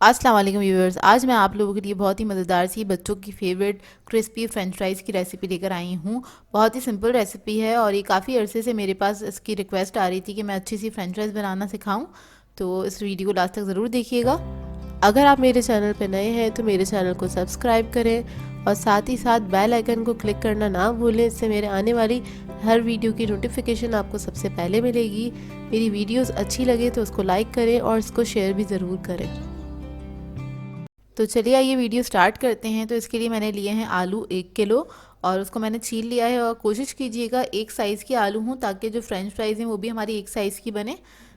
अस्सलाम वालेकुम व्यूअर्स। आज मैं आप लोगों के लिए बहुत ही मज़ेदार सी बच्चों की फेवरेट क्रिस्पी फ्रेंच फ्राइज़ की रेसिपी लेकर आई हूँ। बहुत ही सिंपल रेसिपी है और ये काफ़ी अरसे से मेरे पास इसकी रिक्वेस्ट आ रही थी कि मैं अच्छी सी फ्रेंच फ्राइज़ बनाना सिखाऊं, तो इस वीडियो को लास्ट तक ज़रूर देखिएगा। अगर आप मेरे चैनल पर नए हैं तो मेरे चैनल को सब्सक्राइब करें और साथ ही साथ बेल आइकन को क्लिक करना ना भूलें। इससे मेरे आने वाली हर वीडियो की नोटिफिकेशन आपको सबसे पहले मिलेगी। मेरी वीडियोस अच्छी लगे तो उसको लाइक करें और इसको शेयर भी ज़रूर करें। तो चलिए आइए वीडियो स्टार्ट करते हैं। तो इसके लिए मैंने लिए हैं आलू 1 किलो और उसको मैंने छील लिया है। और कोशिश कीजिएगा एक साइज़ के आलू हों ताकि जो फ्रेंच फ्राइज़ हैं वो भी हमारी एक साइज़ की बने।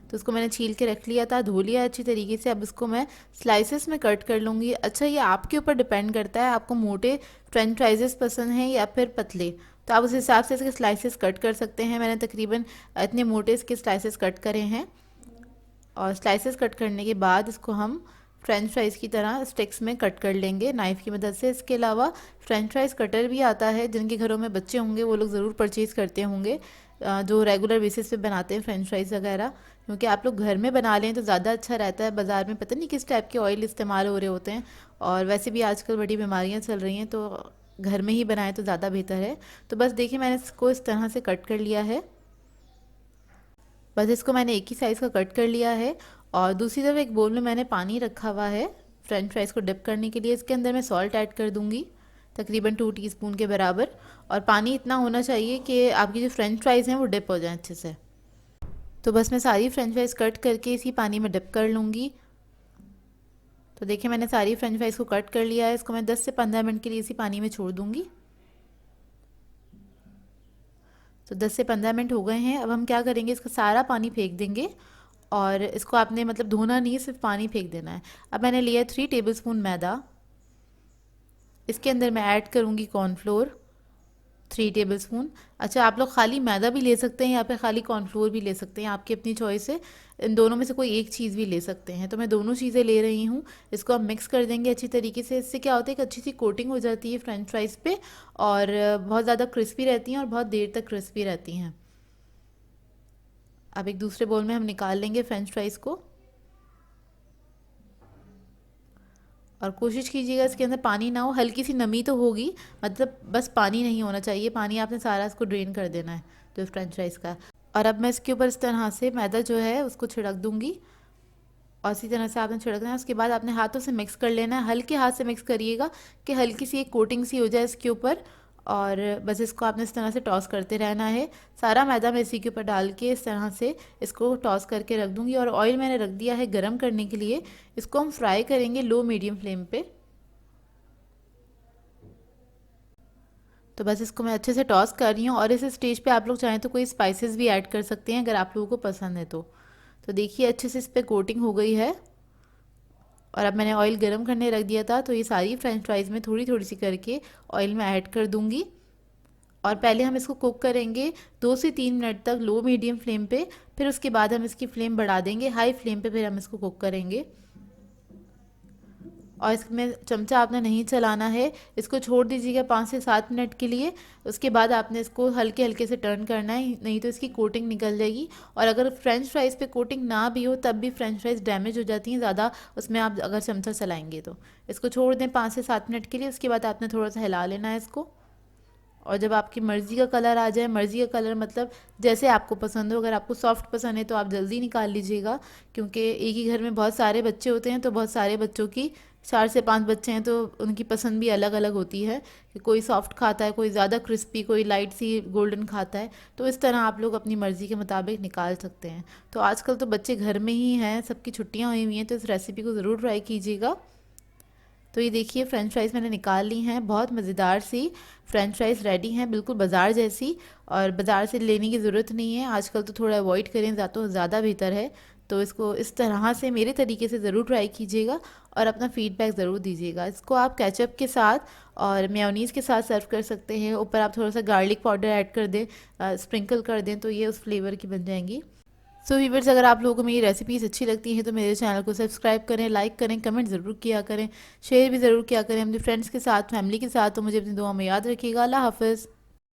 तो उसको मैंने छील के रख लिया था, धो लिया अच्छी तरीके से। अब इसको मैं स्लाइसेस में कट कर लूँगी। अच्छा, ये आपके ऊपर डिपेंड करता है आपको मोटे फ्रेंच फ्राइजेस पसंद हैं या फिर पतले, तो आप उस हिसाब से इसके स्लाइसेस कट कर सकते हैं। मैंने तकरीबन इतने मोटे इसके स्लाइसेस कट करे हैं। और स्लाइसेस कट करने के बाद इसको हम फ्रेंच फ्राइज़ की तरह स्टिक्स में कट कर लेंगे नाइफ़ की मदद से। इसके अलावा फ्रेंच फ्राइज़ कटर भी आता है, जिनके घरों में बच्चे होंगे वो लोग ज़रूर परचेज़ करते होंगे, जो रेगुलर बेसिस पे बनाते हैं फ्रेंच फ्राइज़ वगैरह। क्योंकि आप लोग घर में बना लें तो ज़्यादा अच्छा रहता है। बाज़ार में पता नहीं किस टाइप के ऑयल इस्तेमाल हो रहे होते हैं, और वैसे भी आजकल बड़ी बीमारियाँ चल रही हैं, तो घर में ही बनाएं तो ज़्यादा बेहतर है। तो बस देखिए, मैंने इसको इस तरह से कट कर लिया है। बस इसको मैंने एक ही साइज़ का कट कर लिया है। और दूसरी तरफ एक बोल में मैंने पानी रखा हुआ है फ्रेंच फ्राइज़ को डिप करने के लिए। इसके अंदर मैं सॉल्ट ऐड कर दूंगी, तकरीबन 2 टीस्पून के बराबर। और पानी इतना होना चाहिए कि आपकी जो फ्रेंच फ्राइज़ हैं वो डिप हो जाएं अच्छे से। तो बस मैं सारी फ्रेंच फ्राइज़ कट करके इसी पानी में डिप कर लूँगी। तो देखिए, मैंने सारी फ्रेंच फ्राइज़ को कट कर लिया है। इसको मैं 10 से 15 मिनट के लिए इसी पानी में छोड़ दूँगी। तो 10 से 15 मिनट हो गए हैं। अब हम क्या करेंगे, इसका सारा पानी फेंक देंगे। और इसको आपने मतलब धोना नहीं है, सिर्फ पानी फेंक देना है। अब मैंने लिया 3 टेबलस्पून मैदा। इसके अंदर मैं ऐड करूँगी कॉर्नफ्लोर 3 टेबलस्पून। अच्छा, आप लोग खाली मैदा भी ले सकते हैं या फिर खाली कॉर्नफ्लोर भी ले सकते हैं, आपकी अपनी चॉइस है। इन दोनों में से कोई एक चीज़ भी ले सकते हैं। तो मैं दोनों चीज़ें ले रही हूँ। इसको हम मिक्स कर देंगे अच्छी तरीके से। इससे क्या होता है, एक अच्छी सी कोटिंग हो जाती है फ्रेंच फ्राइज़ पे, और बहुत ज़्यादा क्रिस्पी रहती हैं और बहुत देर तक क्रिस्पी रहती हैं। अब एक दूसरे बोल में हम निकाल लेंगे फ्रेंच फ्राइज़ को। और कोशिश कीजिएगा इसके अंदर पानी ना हो, हल्की सी नमी तो होगी, मतलब बस पानी नहीं होना चाहिए। पानी आपने सारा इसको ड्रेन कर देना है जो फ्रेंच फ्राइज़ का। और अब मैं इसके ऊपर इस तरह से मैदा जो है उसको छिड़क दूंगी। और इसी तरह से आपने छिड़कना है। उसके बाद आपने हाथों से मिक्स कर लेना है, हल्के हाथ से मिक्स करिएगा कि हल्की सी एक कोटिंग सी हो जाए इसके ऊपर। और बस इसको आपने इस तरह से टॉस करते रहना है। सारा मैदा मैं इसी के ऊपर डाल के इस तरह से इसको टॉस करके रख दूंगी। और ऑयल मैंने रख दिया है गरम करने के लिए। इसको हम फ्राई करेंगे लो मीडियम फ्लेम पे। तो बस इसको मैं अच्छे से टॉस कर रही हूँ। और इस स्टेज पे आप लोग चाहें तो कोई स्पाइसेस भी ऐड कर सकते हैं अगर आप लोगों को पसंद है तो देखिए अच्छे से इस पर कोटिंग हो गई है। और अब मैंने ऑयल गरम करने रख दिया था, तो ये सारी फ्रेंच फ्राइज़ में थोड़ी थोड़ी सी करके ऑयल में ऐड कर दूंगी। और पहले हम इसको कुक करेंगे 2 से 3 मिनट तक लो मीडियम फ्लेम पे। फिर उसके बाद हम इसकी फ्लेम बढ़ा देंगे हाई फ्लेम पे, फिर हम इसको कुक करेंगे। और इसमें चमचा आपने नहीं चलाना है, इसको छोड़ दीजिएगा 5 से 7 मिनट के लिए। उसके बाद आपने इसको हल्के हल्के से टर्न करना है, नहीं तो इसकी कोटिंग निकल जाएगी। और अगर फ्रेंच फ्राइज़ पे कोटिंग ना भी हो तब भी फ्रेंच फ्राइज़ डैमेज हो जाती हैं ज़्यादा, उसमें आप अगर चमचा चलाएंगे तो। इसको छोड़ दें 5 से 7 मिनट के लिए। उसके बाद आपने थोड़ा सा हिला लेना है इसको। और जब आपकी मर्ज़ी का कलर आ जाए, मर्ज़ी का कलर मतलब जैसे आपको पसंद हो, अगर आपको सॉफ्ट पसंद है तो आप जल्दी निकाल लीजिएगा, क्योंकि एक ही घर में बहुत सारे बच्चे होते हैं। तो बहुत सारे बच्चों की 4 से 5 बच्चे हैं तो उनकी पसंद भी अलग अलग होती है कि कोई सॉफ्ट खाता है, कोई ज़्यादा क्रिस्पी, कोई लाइट सी गोल्डन खाता है। तो इस तरह आप लोग अपनी मर्ज़ी के मुताबिक निकाल सकते हैं। तो आजकल तो बच्चे घर में ही हैं, सबकी छुट्टियाँ हुई हुई हैं, तो इस रेसिपी को ज़रूर ट्राई कीजिएगा। तो ये देखिए फ्रेंच फ्राइज़ मैंने निकाल ली हैं, बहुत मज़ेदार सी फ्रेंच फ्राइज़ रेडी हैं, बिल्कुल बाज़ार जैसी। और बाज़ार से लेने की ज़रूरत नहीं है, आजकल तो थोड़ा अवॉइड करें तो ज़्यादा बेहतर है। तो इसको इस तरह से मेरे तरीके से ज़रूर ट्राई कीजिएगा और अपना फ़ीडबैक ज़रूर दीजिएगा। इसको आप केचप के साथ और मेयोनीज़ के साथ सर्व कर सकते हैं। ऊपर आप थोड़ा सा गार्लिक पाउडर ऐड कर दें, स्प्रिंकल कर दें, तो ये उस फ्लेवर की बन जाएंगी। सो व्यूअर्स, अगर आप लोगों को मेरी रेसिपीज़ अच्छी लगती हैं तो मेरे चैनल को सब्सक्राइब करें, लाइक करें, कमेंट ज़रूर किया करें, शेयर भी ज़रूर किया करें अपने फ्रेंड्स के साथ, फैमिली के साथ। तो मुझे अपनी दुआ में याद रखिएगा। अल्लाह हाफ़िज़।